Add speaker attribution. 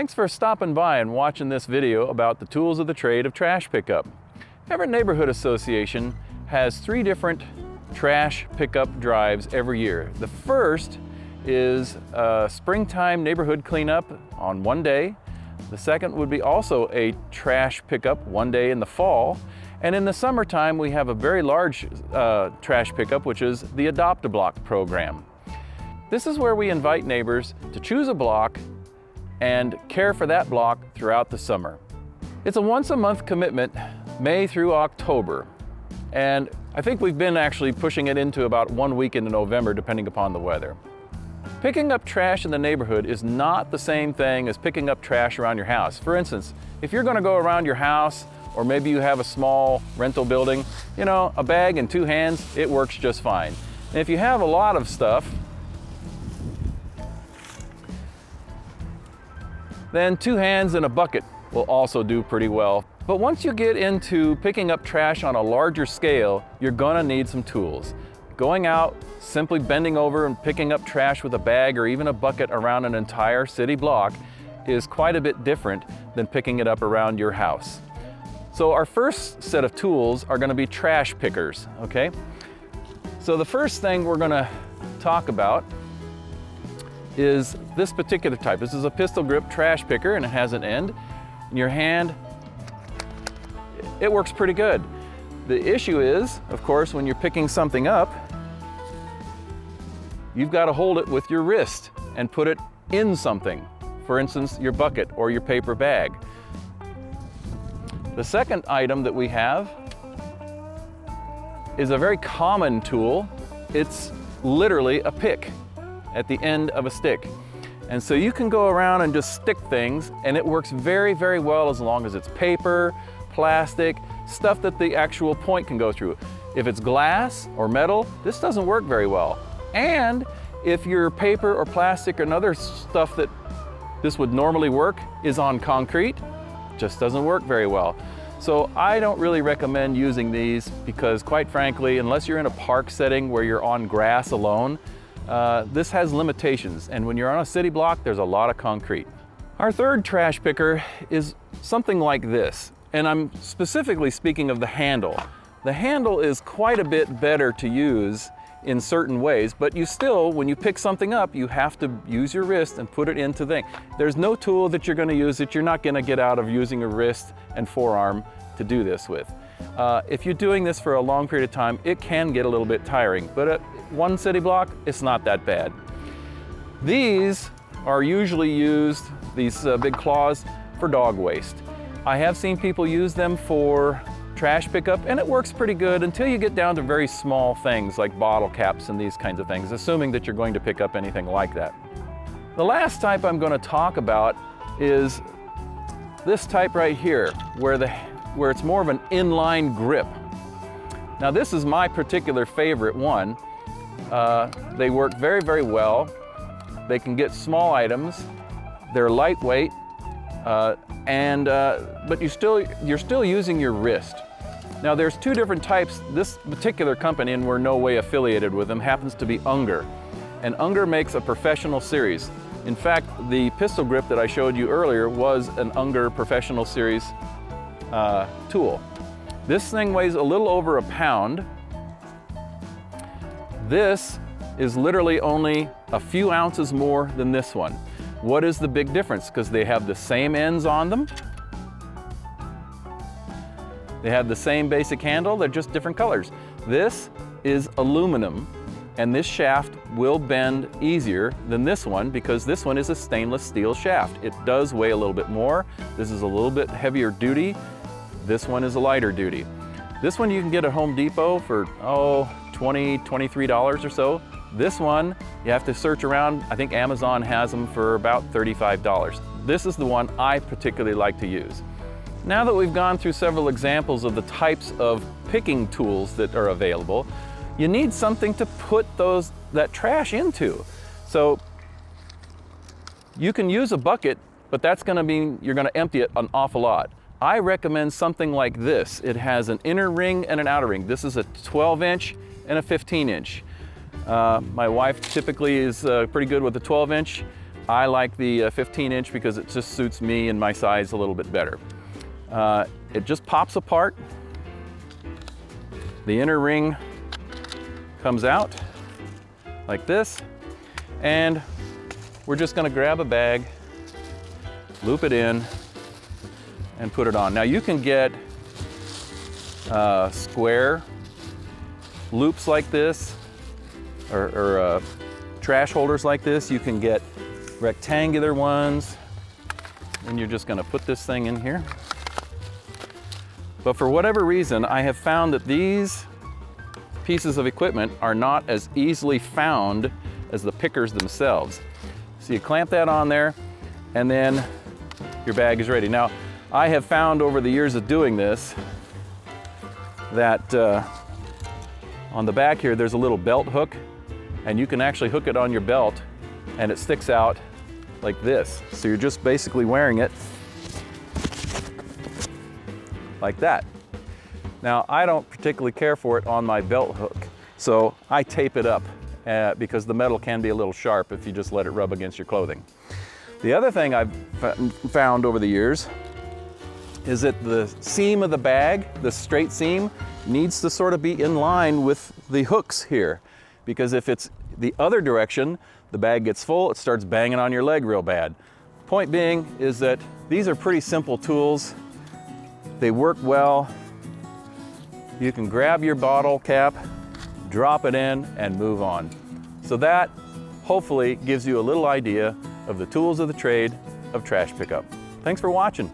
Speaker 1: Thanks for stopping by and watching this video about the tools of the trade of trash pickup. Everett Neighborhood Association has 3 different trash pickup drives every year. The first is a springtime neighborhood cleanup on one day. The second would be also a trash pickup one day in the fall. And in the summertime, we have a very large trash pickup, which is the Adopt-A-Block program. This is where we invite neighbors to choose a block and care for that block throughout the summer. It's a once-a-month commitment, May through October. And I think we've been actually pushing it into about 1 week into November, depending upon the weather. Picking up trash in the neighborhood is not the same thing as picking up trash around your house. For instance, if you're going to go around your house, or maybe you have a small rental building, you know, a bag and 2 hands, it works just fine. And if you have a lot of stuff, then 2 hands and a bucket will also do pretty well. But once you get into picking up trash on a larger scale, you're gonna need some tools. Going out, simply bending over and picking up trash with a bag or even a bucket around an entire city block is quite a bit different than picking it up around your house. So our first set of tools are gonna be trash pickers, okay? So the first thing we're gonna talk about is this particular type. This is a pistol grip trash picker and it has an end. In your hand, it works pretty good. The issue is, of course, when you're picking something up, you've got to hold it with your wrist and put it in something. For instance, your bucket or your paper bag. The second item that we have is a very common tool. It's literally a pick at the end of a stick. And so you can go around and just stick things and it works very, very well as long as it's paper, plastic, stuff that the actual point can go through. If it's glass or metal, this doesn't work very well. And if your paper or plastic and other stuff that this would normally work is on concrete, just doesn't work very well. So I don't really recommend using these because, quite frankly, unless you're in a park setting where you're on grass alone, this has limitations, and when you're on a city block, there's a lot of concrete. Our third trash picker is something like this, and I'm specifically speaking of the handle. The handle is quite a bit better to use in certain ways, but you still, when you pick something up, you have to use your wrist and put it into the thing. There's no tool that you're going to use that you're not going to get out of using a wrist and forearm to do this with. If you're doing this for a long period of time, it can get a little bit tiring, but at one city block, it's not that bad. These are usually used, these big claws, for dog waste. I have seen people use them for trash pickup, and it works pretty good until you get down to very small things like bottle caps and these kinds of things, assuming that you're going to pick up anything like that. The last type I'm going to talk about is this type right here, where it's more of an inline grip. Now this is my particular favorite one. They work very, very well. They can get small items. They're lightweight, but you're still using your wrist. Now there's 2 different types. This particular company, and we're no way affiliated with them, happens to be Unger. And Unger makes a professional series. In fact, the pistol grip that I showed you earlier was an Unger professional series tool. This thing weighs a little over a pound. This is literally only a few ounces more than this one. What is the big difference? Because they have the same ends on them. They have the same basic handle, they're just different colors. This is aluminum, and this shaft will bend easier than this one because this one is a stainless steel shaft. It does weigh a little bit more. This is a little bit heavier duty. This one is a lighter duty. This one you can get at Home Depot for, $20, $23 or so. This one, you have to search around. I think Amazon has them for about $35. This is the one I particularly like to use. Now that we've gone through several examples of the types of picking tools that are available, you need something to put that trash into. So you can use a bucket, but that's going to mean you're going to empty it an awful lot. I recommend something like this. It has an inner ring and an outer ring. This is a 12-inch and a 15-inch. My wife typically is pretty good with the 12-inch. I like the 15-inch because it just suits me and my size a little bit better. It just pops apart. The inner ring comes out like this, and we're just going to grab a bag, loop it in, and put it on. Now you can get square loops like this, or trash holders like this. You can get rectangular ones, and you're just going to put this thing in here. But for whatever reason, I have found that these pieces of equipment are not as easily found as the pickers themselves. So you clamp that on there, and then your bag is ready. Now, I have found over the years of doing this that on the back here, there's a little belt hook, and you can actually hook it on your belt, and it sticks out like this. So you're just basically wearing it like that. Now, I don't particularly care for it on my belt hook, so I tape it up because the metal can be a little sharp if you just let it rub against your clothing. The other thing I've found over the years is that the seam of the bag, the straight seam, needs to sort of be in line with the hooks here, because if it's the other direction, the bag gets full, it starts banging on your leg real bad. Point being is that these are pretty simple tools. They work well. You can grab your bottle cap, drop it in, and move on. So that hopefully gives you a little idea of the tools of the trade of trash pickup. Thanks for watching.